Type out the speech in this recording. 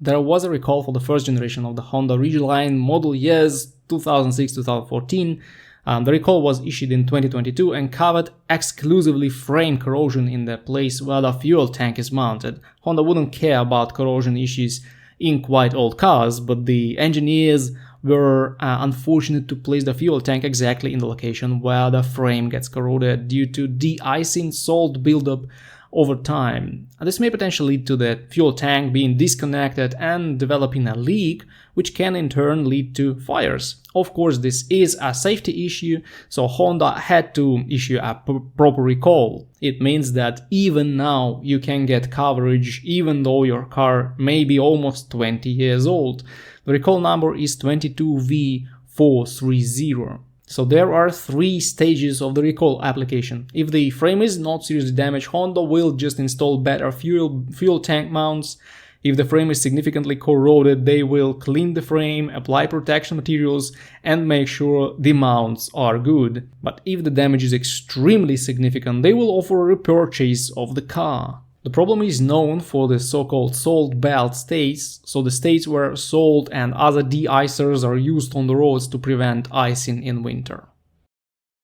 there was a recall for the first generation of the Honda Ridgeline model years 2006-2014. The recall was issued in 2022 and covered exclusively frame corrosion in the place where the fuel tank is mounted. Honda wouldn't care about corrosion issues in quite old cars, but the engineers were unfortunate to place the fuel tank exactly in the location where the frame gets corroded due to de-icing salt buildup over time. This may potentially lead to the fuel tank being disconnected and developing a leak, which can in turn lead to fires. Of course, this is a safety issue, so Honda had to issue a proper recall. It means that even now you can get coverage even though your car may be almost 20 years old. The recall number is 22V430. So there are 3 stages of the recall application. If the frame is not seriously damaged, Honda will just install better fuel tank mounts. If the frame is significantly corroded, they will clean the frame, apply protection materials, and make sure the mounts are good. But if the damage is extremely significant, they will offer a repurchase of the car. The problem is known for the so-called salt belt states, so the states where salt and other de-icers are used on the roads to prevent icing in winter.